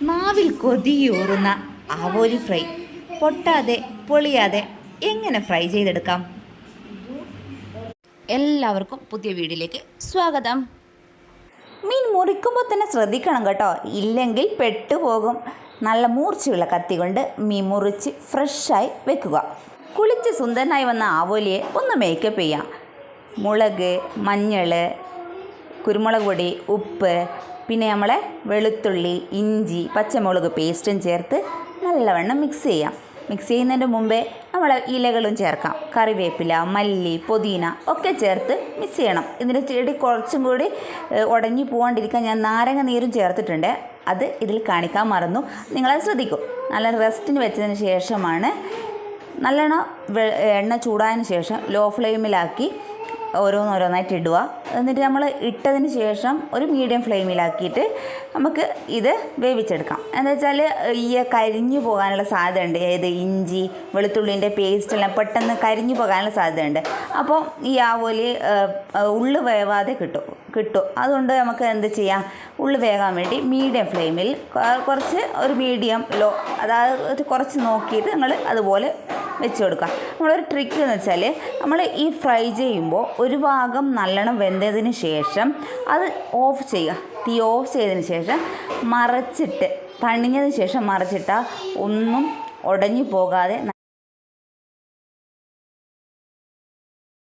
നാവിൽ കൊതിയൂറുന്ന ആവോലി ഫ്രൈ പൊട്ടാതെ പൊളിയാതെ എങ്ങനെ ഫ്രൈ ചെയ്തെടുക്കാം? എല്ലാവർക്കും പുതിയ വീഡിയോയിലേക്ക് സ്വാഗതം. മീൻ മുറിക്കുമ്പോൾ തന്നെ ശ്രദ്ധിക്കണം കേട്ടോ, ഇല്ലെങ്കിൽ പെട്ടുപോകും. നല്ല മൂർച്ചയുള്ള കത്തി കൊണ്ട് മീൻ മുറിച്ച് ഫ്രഷായി വെക്കുക. കുളിച്ച് സുന്ദരനായി വന്ന ആവോലിയെ ഒന്ന് മേക്കപ്പ് ചെയ്യാം. മുളക്, മഞ്ഞൾ, കുരുമുളക് പൊടി, ഉപ്പ്, പിന്നെ നമ്മളെ വെളുത്തുള്ളി, ഇഞ്ചി, പച്ചമുളക് പേസ്റ്റും ചേർത്ത് നല്ലവണ്ണം മിക്സ് ചെയ്യാം. മിക്സ് ചെയ്യുന്നതിൻ്റെ മുമ്പേ നമ്മൾ ഇലകളും ചേർക്കാം. കറിവേപ്പില, മല്ലി, പുതിന ഒക്കെ ചേർത്ത് മിക്സ് ചെയ്യണം. ഇതിൻ്റെ ചെടി കുറച്ചും കൂടി ഉടഞ്ഞു പോകാണ്ടിരിക്കാൻ ഞാൻ നാരങ്ങ നീരും ചേർത്തിട്ടുണ്ട്. അത് ഇതിൽ കാണിക്കാൻ മറന്നു, നിങ്ങളത് ശ്രദ്ധിക്കും. നല്ല റെസ്റ്റിന് വെച്ചതിന് ശേഷമാണ് നല്ലോണം എണ്ണ ചൂടായതിന് ശേഷം ലോ ഫ്ലെയിമിലാക്കി ഓരോന്നോരോന്നായിട്ട് ഇടുക. എന്നിട്ട് നമ്മൾ ഇട്ടതിന് ശേഷം ഒരു മീഡിയം ഫ്ലെയിമിലാക്കിയിട്ട് നമുക്ക് ഇത് വേവിച്ചെടുക്കാം. എന്താ വെച്ചാൽ ഈ കരിഞ്ഞു പോകാനുള്ള സാധ്യതയുണ്ട്. ഇഞ്ചി വെളുത്തുള്ളിൻ്റെ പേസ്റ്റെല്ലാം പെട്ടെന്ന് കരിഞ്ഞു പോകാനുള്ള സാധ്യതയുണ്ട്. അപ്പോൾ ഈ ആവോലി ഉള്ളു വേവാതെ കിട്ടും. അതുകൊണ്ട് നമുക്ക് എന്ത് ചെയ്യാം, ഉള്ളു വേകാൻ വേണ്ടി മീഡിയം ഫ്ലെയിമിൽ കുറച്ച് ഒരു മീഡിയം ലോ, അതായത് കുറച്ച് നോക്കിയിട്ട് നമ്മൾ അതുപോലെ വെച്ച് കൊടുക്കുക. നമ്മളൊരു ട്രിക്ക് എന്ന് വെച്ചാൽ, നമ്മൾ ഈ ഫ്രൈ ചെയ്യുമ്പോൾ ഒരു ഭാഗം നല്ലോണം വെന്തതിന് ശേഷം അത് ഓഫ് ചെയ്യുക. തീ ഓഫ് ചെയ്തതിന് ശേഷം മറച്ചിട്ട്, തണിഞ്ഞതിന് ശേഷം മറച്ചിട്ടാൽ ഒന്നും ഉടഞ്ഞു പോകാതെ